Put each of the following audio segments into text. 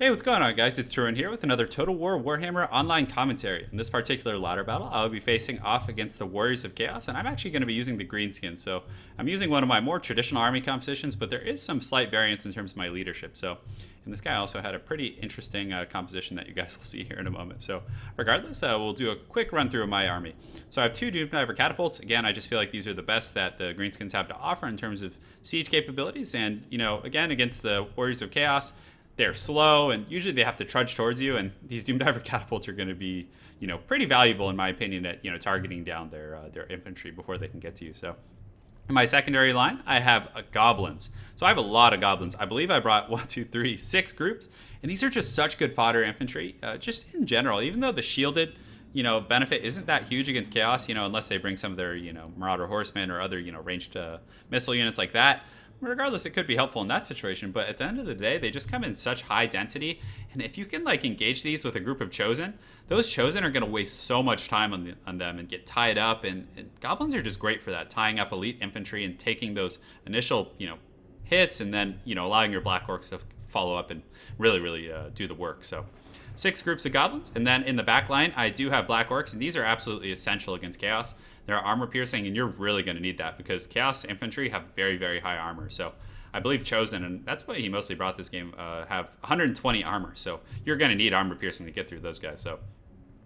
Hey, what's going on, guys? It's Turin here with another Total War Warhammer online commentary. In this particular ladder battle, I'll be facing off against the Warriors of Chaos, and I'm actually going to be using the Greenskins. So I'm using one of my more traditional army compositions, but there is some slight variance in terms of my leadership. And this guy also had a pretty interesting composition that you guys will see here in a moment. So regardless, we'll do a quick run through of my army. So I have two Doom Diver catapults. Again, I just feel like these are the best that the Greenskins have to offer in terms of siege capabilities. And, again, against the Warriors of Chaos, they're slow and usually they have to trudge towards you, and these Doom Diver catapults are going to be pretty valuable in my opinion at targeting down their infantry before they can get to you. So in my secondary line I have goblins. So I have a lot of goblins. I believe I brought 6 groups, and these are just such good fodder infantry, just in general. Even though the shielded benefit isn't that huge against chaos, unless they bring some of their marauder horsemen or other ranged missile units like that. Regardless, it could be helpful in that situation, but at the end of the day, they just come in such high density, and if you can engage these with a group of chosen, those chosen are going to waste so much time on them and get tied up, and goblins are just great for that, tying up elite infantry and taking those initial hits, and then allowing your black orcs to follow up and really do the work. So 6 groups of goblins, and then in the back line I do have black orcs, and these are absolutely essential against chaos. They're armor piercing, and you're really going to need that because chaos infantry have very high armor. So I believe chosen, and that's what he mostly brought this game, have 120 armor. So you're going to need armor piercing to get through those guys. So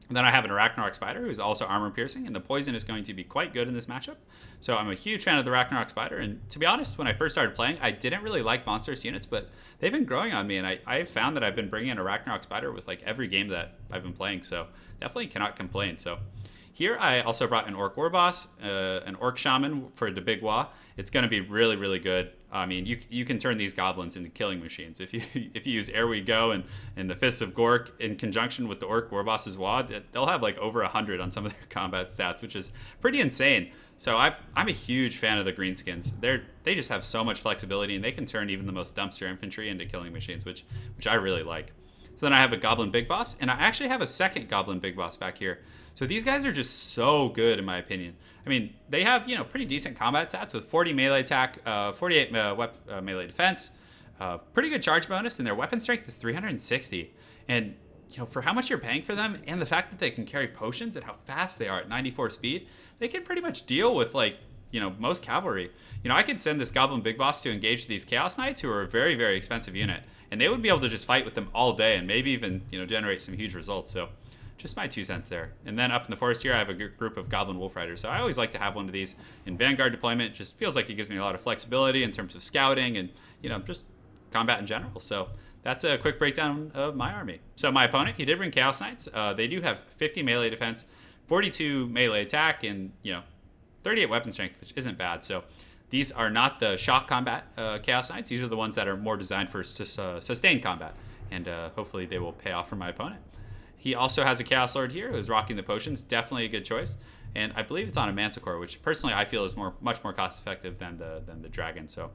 and then I have an Ragnarok Spider who's also armor piercing, and the poison is going to be quite good in this matchup. So I'm a huge fan of the Ragnarok Spider, and to be honest, when I first started playing, I didn't really like monstrous units, but they've been growing on me, and I've found that I've been bringing in a Ragnarok Spider with every game that I've been playing, so definitely cannot complain. So here I also brought an Orc War Boss, an Orc Shaman for the Big Wa. It's going to be really good. I mean, you can turn these goblins into killing machines. If you use Ere We Go and the Fists of Gork in conjunction with the Orc War Boss's Wa, they'll have over 100 on some of their combat stats, which is pretty insane. So I'm a huge fan of the Greenskins. They just have so much flexibility, and they can turn even the most dumpster infantry into killing machines, which I really like. So then I have a Goblin Big Boss, and I actually have a second Goblin Big Boss back here. So these guys are just so good in my opinion. I mean, they have, pretty decent combat stats with 40 melee attack, 48 melee defense, pretty good charge bonus, and their weapon strength is 360. And, for how much you're paying for them and the fact that they can carry potions and how fast they are at 94 speed, they can pretty much deal with, most cavalry. I could send this Goblin Big Boss to engage these Chaos Knights, who are a very expensive unit, and they would be able to just fight with them all day and maybe even, generate some huge results. So just my 2 cents there. And then up in the forest here, I have a group of Goblin Wolf Riders. So I always like to have one of these in Vanguard deployment. It just feels like it gives me a lot of flexibility in terms of scouting and, just combat in general. So that's a quick breakdown of my army. So my opponent, he did bring Chaos Knights. They do have 50 melee defense, 42 melee attack, and, 38 weapon strength, which isn't bad. So these are not the shock combat Chaos Knights. These are the ones that are more designed for sustained combat. And hopefully they will pay off for my opponent. He also has a Chaos Lord here who's rocking the potions. Definitely a good choice. And I believe it's on a Manticore, which personally I feel is much more cost effective than the Dragon. So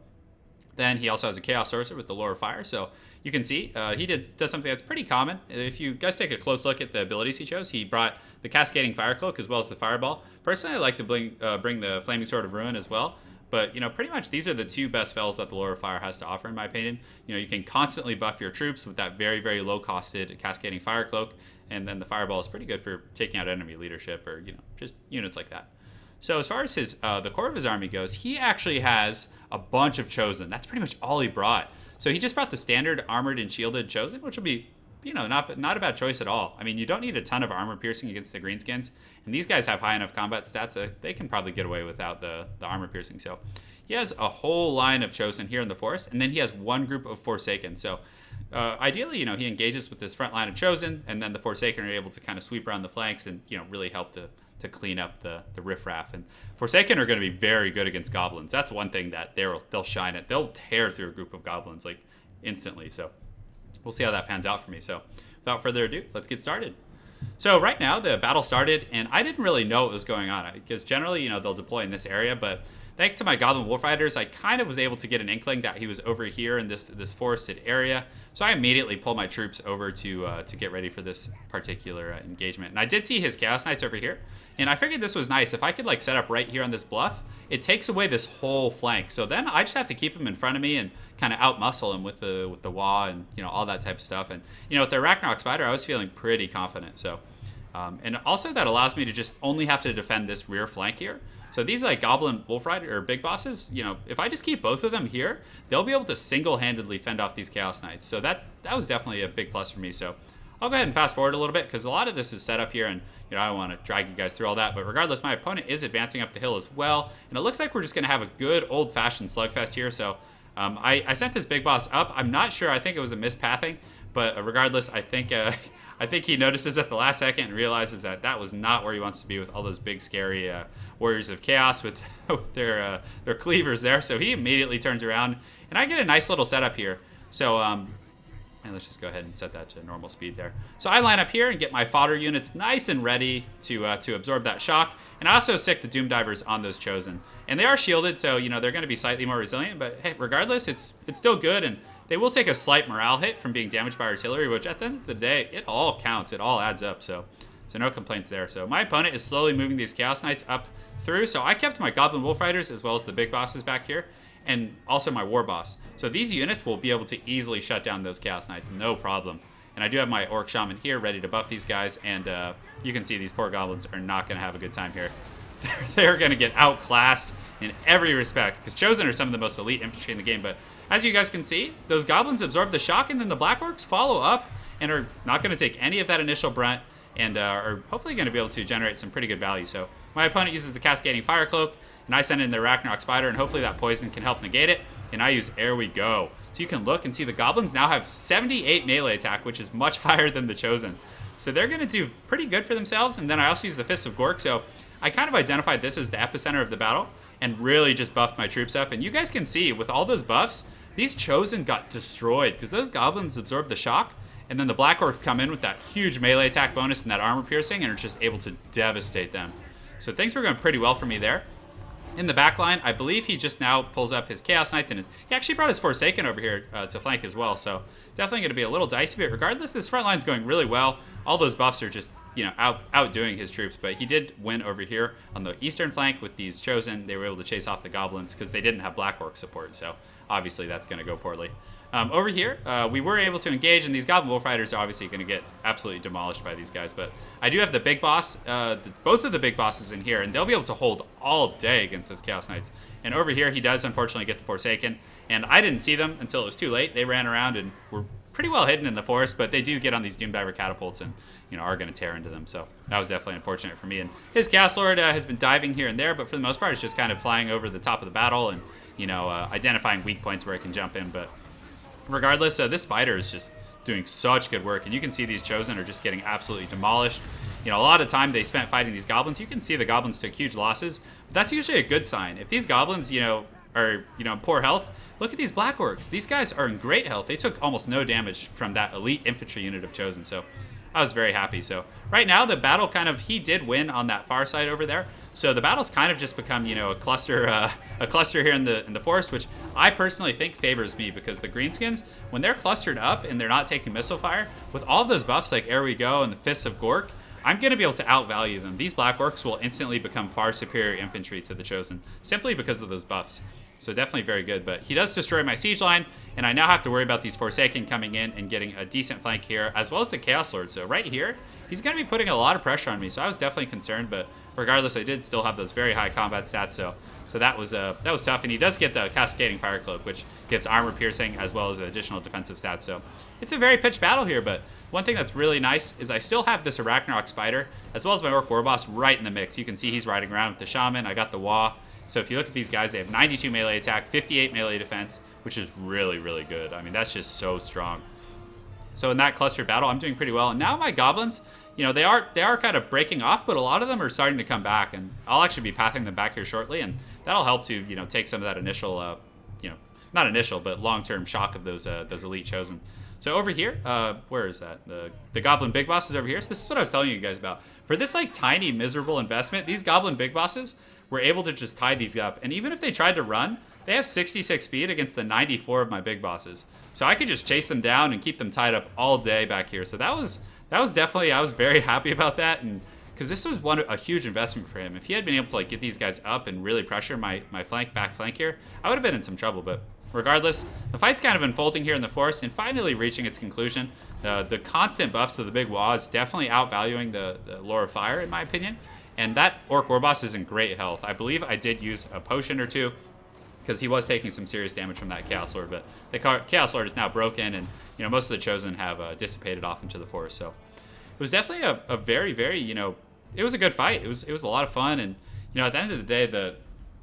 then he also has a Chaos Sorcerer with the Lore of Fire. So you can see he does something that's pretty common. If you guys take a close look at the abilities he chose, he brought the Cascading Fire Cloak as well as the Fireball. Personally, I like to bring the Flaming Sword of Ruin as well. But, pretty much these are the 2 best spells that the Lore of Fire has to offer, in my opinion. You can constantly buff your troops with that very low-costed Cascading Fire Cloak, and then the Fireball is pretty good for taking out enemy leadership or, just units like that. So as far as the core of his army goes, he actually has a bunch of Chosen. That's pretty much all he brought. So he just brought the standard armored and shielded Chosen, which will be, not a bad choice at all. I mean, you don't need a ton of armor piercing against the Greenskins, and these guys have high enough combat stats that they can probably get away without the armor piercing. So he has a whole line of Chosen here in the forest, and then he has one group of Forsaken. So ideally, he engages with this front line of Chosen, and then the Forsaken are able to kind of sweep around the flanks and, really help to clean up the riffraff. And Forsaken are going to be very good against goblins. That's one thing that they'll shine at. They'll tear through a group of goblins instantly. So we'll see how that pans out for me. So without further ado, let's get started. So right now the battle started, and I didn't really know what was going on because generally, they'll deploy in this area, but thanks to my Goblin Wolf Riders, I kind of was able to get an inkling that he was over here in this forested area. So I immediately pulled my troops over to get ready for this particular engagement. And I did see his Chaos Knights over here, and I figured this was nice. If I could like set up right here on this bluff, it takes away this whole flank. So then I just have to keep him in front of me and kind of out-muscle him with the WA and all that type of stuff. And with the Ragnarok Spider, I was feeling pretty confident. So and also that allows me to just only have to defend this rear flank here. So these like Goblin Wolf Rider or Big Bosses, if I just keep both of them here, they'll be able to single-handedly fend off these Chaos Knights. So that was definitely a big plus for me. So I'll go ahead and fast forward a little bit because a lot of this is set up here, and I don't want to drag you guys through all that. But regardless, my opponent is advancing up the hill as well, and it looks like we're just going to have a good old-fashioned slugfest here. So I sent this Big Boss up. I'm not sure. I think it was a mispathing, but regardless, I think he notices at the last second and realizes that was not where he wants to be with all those big, scary Warriors of Chaos with their cleavers there. So he immediately turns around, and I get a nice little setup here. So and let's just go ahead and set that to normal speed there. So I line up here and get my fodder units nice and ready to absorb that shock. And I also stick the Doom Divers on those Chosen. And they are shielded, so they're going to be slightly more resilient. But hey, regardless, it's still good, and they will take a slight morale hit from being damaged by artillery, which at the end of the day, it all counts. It all adds up. So no complaints there. So my opponent is slowly moving these Chaos Knights up through. So I kept my Goblin Wolf Riders as well as the Big Bosses back here, and also my War Boss. So these units will be able to easily shut down those Chaos Knights, no problem. And I do have my Orc Shaman here ready to buff these guys, and you can see these poor Goblins are not going to have a good time here. They're going to get outclassed in every respect, because Chosen are some of the most elite infantry in the game. But as you guys can see, those Goblins absorb the shock, and then the Black Orcs follow up and are not going to take any of that initial brunt, and are hopefully going to be able to generate some pretty good value. So my opponent uses the Cascading Fire Cloak, and I send in the Ragnarok Spider, and hopefully that poison can help negate it. And I use Ere We Go. So you can look and see the Goblins now have 78 melee attack, which is much higher than the Chosen. So they're going to do pretty good for themselves. And then I also use the Fists of Gork. So I kind of identified this as the epicenter of the battle and really just buffed my troops up. And you guys can see with all those buffs, these Chosen got destroyed because those Goblins absorbed the shock. And then the Black Orcs come in with that huge melee attack bonus and that armor piercing and are just able to devastate them. So things were going pretty well for me there. In the back line, I believe he just now pulls up his Chaos Knights, and he actually brought his Forsaken over here to flank as well. So definitely going to be a little dicey, but regardless, this front line's going really well. All those buffs are just outdoing his troops, but he did win over here on the eastern flank with these Chosen. They were able to chase off the Goblins because they didn't have Black Orc support, so obviously that's going to go poorly. Over here, we were able to engage, and these Goblin Wolf Riders are obviously going to get absolutely demolished by these guys. But I do have the Big Boss, both of the Big Bosses in here, and they'll be able to hold all day against those Chaos Knights. And over here, he does unfortunately get the Forsaken, and I didn't see them until it was too late. They ran around and were pretty well hidden in the forest, but they do get on these Doom Diver catapults and are going to tear into them. So that was definitely unfortunate for me. And his Gas Lord has been diving here and there, but for the most part, it's just kind of flying over the top of the battle and identifying weak points where it can jump in. But regardless, this Spider is just doing such good work, and you can see these Chosen are just getting absolutely demolished. A lot of time they spent fighting these Goblins. You can see the Goblins took huge losses, but that's usually a good sign. If these Goblins, are in poor health, look at these Black Orcs. These guys are in great health. They took almost no damage from that elite infantry unit of Chosen, so I was very happy. So right now the battle he did win on that far side over there. So the battle's kind of just become, a cluster here in the forest, which I personally think favors me because the Greenskins, when they're clustered up and they're not taking missile fire, with all those buffs like Ere We Go and the Fists of Gork, I'm going to be able to outvalue them. These Black Orcs will instantly become far superior infantry to the Chosen, simply because of those buffs. So definitely very good, but he does destroy my siege line, and I now have to worry about these Forsaken coming in and getting a decent flank here, as well as the Chaos Lord. So right here, he's going to be putting a lot of pressure on me, so I was definitely concerned, but regardless, I did still have those very high combat stats, so that was tough. And he does get the Cascading Fire Cloak, which gives armor piercing as well as additional defensive stats. So it's a very pitched battle here, but one thing that's really nice is I still have this Ragnarok Spider, as well as my Orc War Boss right in the mix. You can see he's riding around with the Shaman. I got the Wa. So if you look at these guys, they have 92 melee attack, 58 melee defense, which is really, really good. I mean, that's just so strong. So in that clustered battle, I'm doing pretty well. And now my Goblins, they are kind of breaking off, but a lot of them are starting to come back, and I'll actually be pathing them back here shortly, and that'll help to take some of that initial not initial but long-term shock of those elite Chosen. So over here, where is that? The Goblin Big Boss is over here. So this is what I was telling you guys about. For this tiny miserable investment, these Goblin Big Bosses we're able to just tie these up. And even if they tried to run, they have 66 speed against the 94 of my big bosses. So I could just chase them down and keep them tied up all day back here. So that was definitely, I was very happy about that. And because this was a huge investment for him. If he had been able to like get these guys up and really pressure my back flank here, I would have been in some trouble. But regardless, the fight's kind of unfolding here in the forest and finally reaching its conclusion. The constant buffs of the big Wah is definitely outvaluing the Lore of Fire, in my opinion. And that Orc War Boss is in great health. I believe I did use a potion or two because he was taking some serious damage from that Chaos Lord. But the Chaos Lord is now broken, and most of the Chosen have dissipated off into the forest. So it was definitely a very, very, it was a good fight. It was a lot of fun. And, at the end of the day,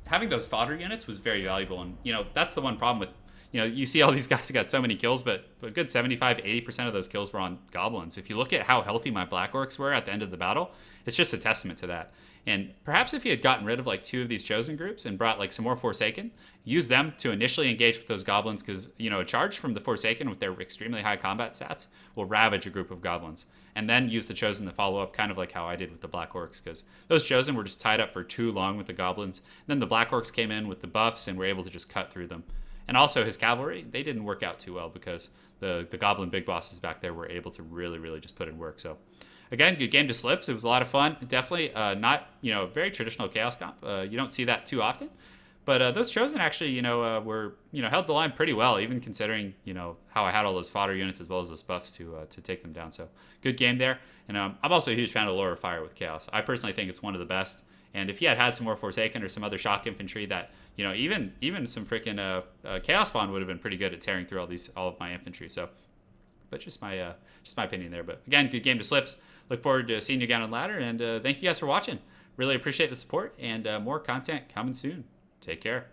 having those fodder units was very valuable. And, that's the one problem with, you see all these guys who got so many kills, but a good 75-80% of those kills were on goblins. If you look at how healthy my Black Orcs were at the end of the battle, it's just a testament to that. And perhaps if he had gotten rid of like 2 of these Chosen groups and brought like some more Forsaken, use them to initially engage with those goblins, because, a charge from the Forsaken with their extremely high combat stats will ravage a group of goblins. And then use the Chosen to follow up, kind of like how I did with the Black Orcs, because those Chosen were just tied up for too long with the goblins. And then the Black Orcs came in with the buffs and were able to just cut through them. And also his cavalry, they didn't work out too well because the goblin big bosses back there were able to really, really just put in work. So again, good game to Slips. It was a lot of fun. Definitely not, very traditional Chaos comp. You don't see that too often. But those Chosen actually, were, held the line pretty well, even considering, how I had all those fodder units as well as those buffs to take them down. So good game there. And I'm also a huge fan of Lore of Fire with Chaos. I personally think it's one of the best. And if he had some more Forsaken or some other shock infantry that, even some freaking Chaos Spawn would have been pretty good at tearing through all of my infantry. So, but just my opinion there. But again, good game to Slips. Look forward to seeing you again on Ladder. And thank you guys for watching. Really appreciate the support, and more content coming soon. Take care.